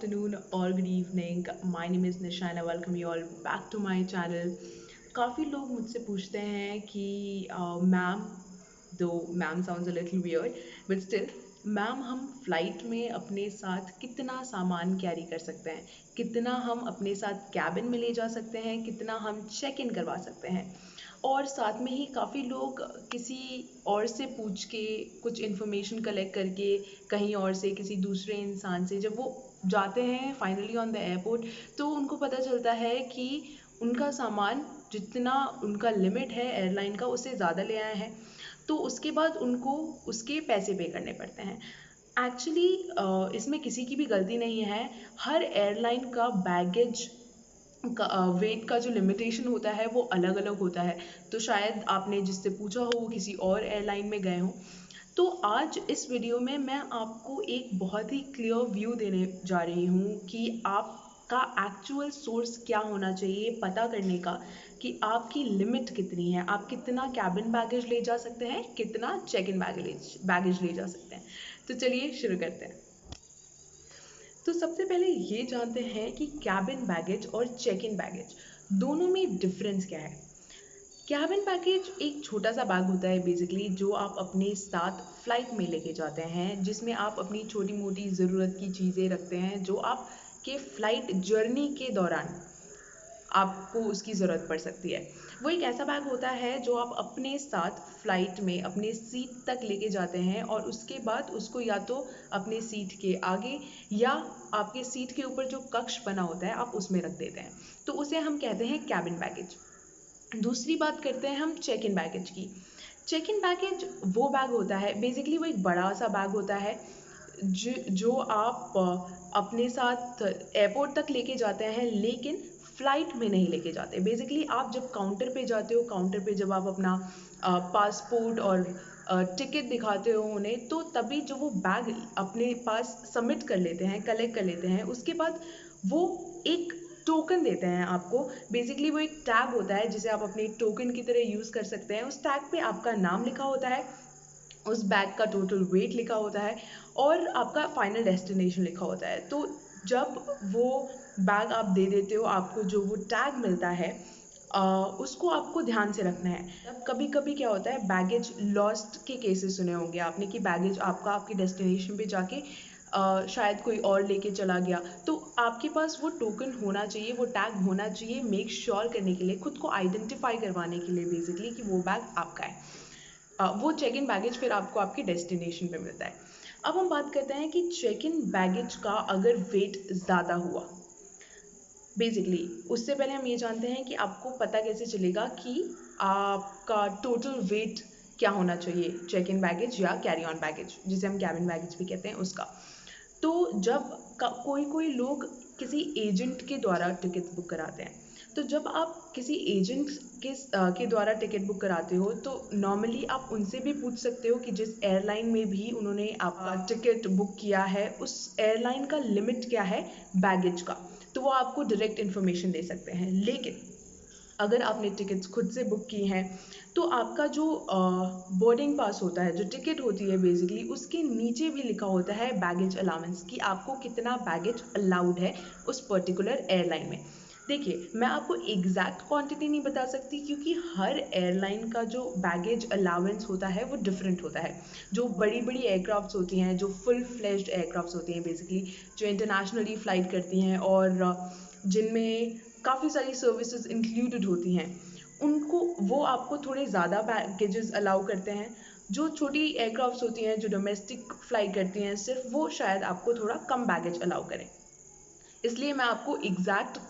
afternoon or good evening. My name is Nishan. I welcome you all back to my channel. काफ़ी लोग मुझसे पूछते हैं कि मैम, दो ma'am sounds a little weird but still ma'am, हम flight में अपने साथ कितना सामान कैरी कर सकते हैं, कितना हम अपने साथ कैबिन में ले जा सकते हैं, कितना हम चेक इन करवा सकते हैं। और साथ में ही काफ़ी लोग किसी और से पूछ के कुछ इन्फॉर्मेशन कलेक्ट करके कहीं और से किसी दूसरे इंसान से जब वो जाते हैं फाइनली ऑन द एयरपोर्ट, तो उनको पता चलता है कि उनका सामान जितना उनका लिमिट है एयरलाइन का उससे ज़्यादा ले आए हैं। तो उसके बाद उनको उसके पैसे पे करने पड़ते हैं। एक्चुअली इसमें किसी की भी गलती नहीं है। हर एयरलाइन का बैगेज का वेट का जो लिमिटेशन होता है वो अलग अलग होता है। तो शायद आपने जिससे पूछा हो वो किसी और एयरलाइन में गए हों। तो आज इस वीडियो में मैं आपको एक बहुत ही क्लियर व्यू देने जा रही हूँ कि आपका एक्चुअल सोर्स क्या होना चाहिए पता करने का, कि आपकी लिमिट कितनी है, आप कितना कैबिन बैगेज ले जा सकते हैं, कितना चेक इन बैगेज ले जा सकते हैं। तो चलिए शुरू करते हैं। तो सबसे पहले ये जानते हैं कि कैबिन बैगेज और चेक इन बैगेज दोनों में डिफरेंस क्या है। कैबिन बैगेज एक छोटा सा बैग होता है बेसिकली, जो आप अपने साथ फ्लाइट में लेके जाते हैं, जिसमें आप अपनी छोटी मोटी ज़रूरत की चीज़ें रखते हैं जो आप के फ्लाइट जर्नी के दौरान आपको उसकी ज़रूरत पड़ सकती है। वो एक ऐसा बैग होता है जो आप अपने साथ फ्लाइट में अपने सीट तक लेके जाते हैं और उसके बाद उसको या तो अपने सीट के आगे या आपके सीट के ऊपर जो कक्ष बना होता है आप उसमें रख देते हैं। तो उसे हम कहते हैं कैबिन बैगेज। दूसरी बात करते हैं हम चेक इन बैगेज की। चेक इन बैगेज वो बैग होता है, बेसिकली वो एक बड़ा सा बैग होता है जो आप अपने साथ एयरपोर्ट तक लेके जाते हैं, लेकिन फ़्लाइट में नहीं लेके जाते। बेसिकली आप जब काउंटर पे जाते हो, काउंटर पे जब आप अपना पासपोर्ट और टिकट दिखाते हो उन्हें, तो तभी जो वो बैग अपने पास सबमिट कर लेते हैं, कलेक्ट कर लेते हैं, उसके बाद वो एक टोकन देते हैं आपको। बेसिकली वो एक टैग होता है जिसे आप अपने टोकन की तरह यूज़ कर सकते हैं। उस टैग पे आपका नाम लिखा होता है, उस बैग का टोटल वेट लिखा होता है और आपका फाइनल डेस्टिनेशन लिखा होता है। तो जब वो बैग आप दे देते हो, आपको जो वो टैग मिलता है उसको आपको ध्यान से रखना है। अब कभी कभी क्या होता है, बैगेज लॉस्ट के केसेस सुने होंगे आपने कि बैगेज आपका आपके डेस्टिनेशन पे जाके शायद कोई और लेके चला गया। तो आपके पास वो टोकन होना चाहिए, वो टैग होना चाहिए, मेक श्योर करने के लिए, खुद को आइडेंटिफाई करवाने के लिए बेसिकली कि वो बैग आपका है। वो चेक इन बैगेज फिर आपको आपके डेस्टिनेशन पे मिलता है। अब हम बात करते हैं कि चेक इन बैगेज का अगर वेट ज़्यादा हुआ, बेसिकली उससे पहले हम ये जानते हैं कि आपको पता कैसे चलेगा कि आपका टोटल वेट क्या होना चाहिए चेक इन बैगेज या कैरी ऑन बैगेज, जिसे हम कैबिन बैगेज भी कहते हैं, उसका। तो जब कोई कोई लोग किसी एजेंट के द्वारा टिकट बुक कराते हैं, तो जब आप किसी एजेंट के द्वारा टिकट बुक कराते हो तो नॉर्मली आप उनसे भी पूछ सकते हो कि जिस एयरलाइन में भी उन्होंने आपका टिकट बुक किया है उस एयरलाइन का लिमिट क्या है बैगेज का। तो वो आपको डायरेक्ट इन्फॉर्मेशन दे सकते हैं। लेकिन अगर आपने टिकट्स खुद से बुक की हैं तो आपका जो बोर्डिंग पास होता है, जो टिकट होती है बेसिकली, उसके नीचे भी लिखा होता है बैगेज अलाउंस, कि आपको कितना बैगेज अलाउड है उस पर्टिकुलर एयरलाइन में। देखिए, मैं आपको एग्जैक्ट क्वांटिटी नहीं बता सकती क्योंकि हर एयरलाइन का जो बैगेज अलाउंस होता है वो डिफरेंट होता है। जो बड़ी बड़ी एयरक्राफ्ट्स होती हैं, जो फुल फ्लेज्ड एयरक्राफ्ट्स होती हैं बेसिकली, जो इंटरनेशनली फ़्लाइट करती हैं और जिनमें काफ़ी सारी सर्विसेज इंक्लूडेड होती हैं, उनको वो आपको थोड़े ज़्यादा बैगेजेस अलाउ करते हैं। जो छोटी एयरक्राफ्ट्स होती हैं जो डोमेस्टिक फ़्लाई करती हैं सिर्फ, वो शायद आपको थोड़ा कम बैगेज अलाउ करें। इसलिए मैं आपको एग्जैक्ट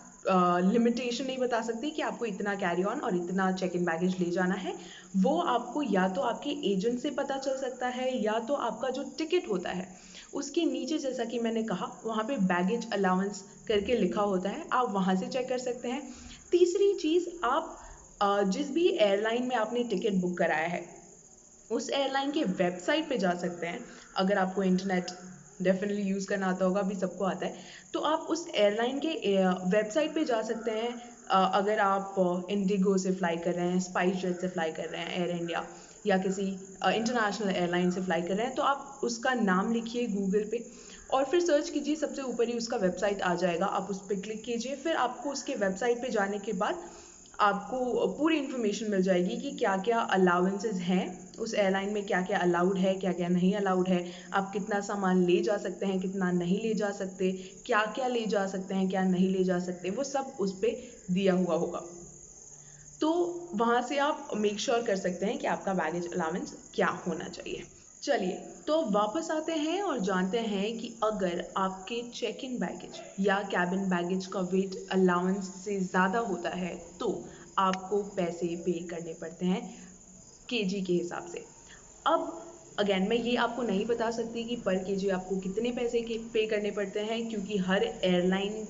लिमिटेशन नहीं बता सकती कि आपको इतना कैरी ऑन और इतना चेक इन बैगेज ले जाना है। वो आपको या तो आपके एजेंट से पता चल सकता है या तो आपका जो टिकट होता है उसके नीचे, जैसा कि मैंने कहा, वहाँ पे बैगेज अलाउंस करके लिखा होता है, आप वहाँ से चेक कर सकते हैं। तीसरी चीज़, आप जिस भी एयरलाइन में आपने टिकट बुक कराया है उस एयरलाइन के वेबसाइट पे जा सकते हैं। अगर आपको इंटरनेट डेफिनेटली यूज़ करना आता होगा, अभी सबको आता है, तो आप उस एयरलाइन के वेबसाइट पे जा सकते हैं। अगर आप इंडिगो से फ़्लाई कर रहे हैं, स्पाइस जेट से फ़्लाई कर रहे हैं, एयर इंडिया या किसी इंटरनेशनल एयरलाइन से फ़्लाई कर रहे हैं, तो आप उसका नाम लिखिए गूगल पे, और फिर सर्च कीजिए, सबसे ऊपर ही उसका वेबसाइट आ जाएगा, आप उस पर क्लिक कीजिए। फिर आपको उसके वेबसाइट पे जाने के बाद आपको पूरी इन्फॉर्मेशन मिल जाएगी कि क्या क्या अलाउंसेस हैं उस एयरलाइन में, क्या क्या अलाउड है, क्या क्या नहीं अलाउड है, आप कितना सामान ले जा सकते हैं, कितना नहीं ले जा सकते, क्या क्या ले जा सकते हैं, क्या नहीं ले जा सकते, वो सब उस पर दिया हुआ होगा। तो वहाँ से आप मेक श्योर कर सकते हैं कि आपका बैगेज अलाउंस क्या होना चाहिए। चलिए, तो वापस आते हैं और जानते हैं कि अगर आपके चेक इन बैगेज या कैबिन बैगेज का वेट अलाउंस से ज़्यादा होता है तो आपको पैसे पे करने पड़ते हैं केजी के हिसाब से। अब अगेन मैं ये आपको नहीं बता सकती कि पर केजी आपको कितने पैसे के पे करने पड़ते हैं, क्योंकि हर एयरलाइन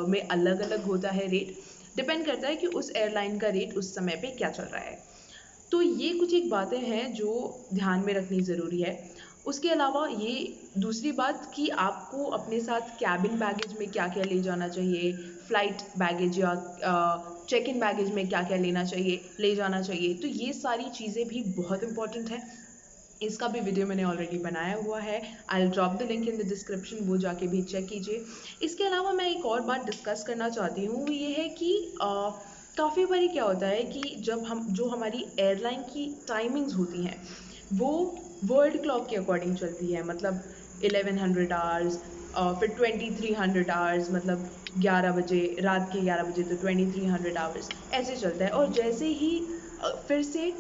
में अलग अलग होता है रेट। डिपेंड करता है कि उस एयरलाइन का रेट उस समय पे क्या चल रहा है। तो ये कुछ एक बातें हैं जो ध्यान में रखनी ज़रूरी है। उसके अलावा ये दूसरी बात कि आपको अपने साथ कैबिन बैगेज में क्या क्या ले जाना चाहिए, फ़्लाइट बैगेज या चेक इन बैगेज में क्या क्या लेना चाहिए, ले जाना चाहिए, तो ये सारी चीज़ें भी बहुत इंपॉर्टेंट है। इसका भी वीडियो मैंने ऑलरेडी बनाया हुआ है, I will drop the link in the description, वो जाके भी चेक कीजिए। इसके अलावा मैं एक और बात डिस्कस करना चाहती हूँ, वो ये है कि काफ़ी बारी क्या होता है कि जब हम जो हमारी एयरलाइन की टाइमिंग्स होती हैं वो वर्ल्ड क्लॉक के अकॉर्डिंग चलती है, मतलब 1100 आवर्स, फिर 2300 आवर्स, मतलब 11 बजे, रात के 11 बजे, तो 2300 आवर्स ऐसे चलता है। और जैसे ही फिर से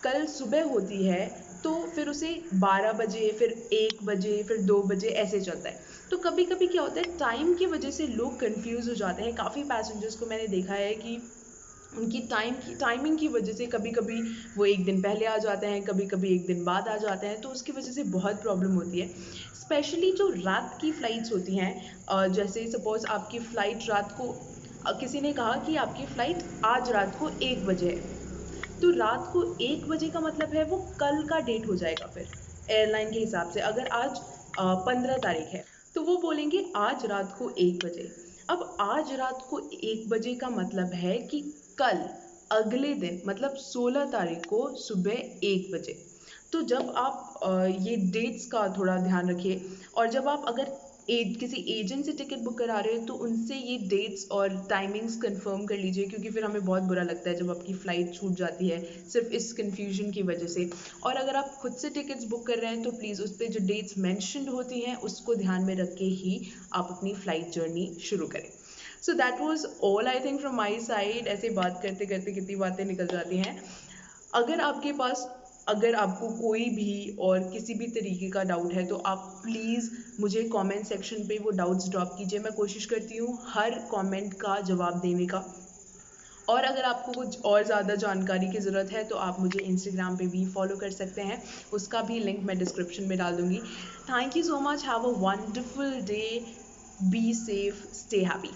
कल सुबह होती है तो फिर उसे 12 बजे, फिर 1 बजे, फिर 2 बजे ऐसे चलता है। तो कभी कभी क्या होता है, टाइम की वजह से लोग कंफ्यूज हो जाते हैं। काफ़ी पैसेंजर्स को मैंने देखा है कि उनकी टाइमिंग की वजह से कभी कभी वो एक दिन पहले आ जाते हैं, कभी कभी एक दिन बाद आ जाते हैं, तो उसकी वजह से बहुत प्रॉब्लम होती है। स्पेशली जो रात की फ़्लाइट्स होती हैं, जैसे सपोज़ आपकी फ़्लाइट रात को किसी ने कहा कि आपकी फ़्लाइट आज रात को 1 बजे है, तो रात को 1 बजे का मतलब है वो कल का डेट हो जाएगा। फिर एयरलाइन के हिसाब से अगर आज 15 तारीख है तो वो बोलेंगे आज रात को 1 बजे। अब आज रात को 1 बजे का मतलब है कि कल अगले दिन मतलब 16 तारीख को सुबह 1 बजे। तो जब आप ये डेट्स का थोड़ा ध्यान रखिए, और जब आप अगर किसी एजेंट से टिकट बुक करा रहे हैं तो उनसे ये डेट्स और टाइमिंग्स कंफर्म कर लीजिए, क्योंकि फिर हमें बहुत बुरा लगता है जब आपकी फ़्लाइट छूट जाती है सिर्फ इस कन्फ्यूजन की वजह से। और अगर आप खुद से टिकट्स बुक कर रहे हैं तो प्लीज़ उस पर जो डेट्स मैंशनड होती हैं उसको ध्यान में रख के ही आप अपनी फ़्लाइट जर्नी शुरू करें। So that was all I think from my side. ऐसे बात करते करते कितनी बातें निकल जाती हैं। अगर आपके पास अगर आपको कोई भी और किसी भी तरीके का डाउट है तो आप प्लीज़ मुझे कमेंट सेक्शन पे वो डाउट्स ड्रॉप कीजिए। मैं कोशिश करती हूँ हर कमेंट का जवाब देने का। और अगर आपको कुछ और ज़्यादा जानकारी की ज़रूरत है तो आप मुझे इंस्टाग्राम पे भी फॉलो कर सकते हैं, उसका भी लिंक मैं डिस्क्रिप्शन में डाल दूँगी। Thank you so much, have a wonderful day, be safe, stay happy.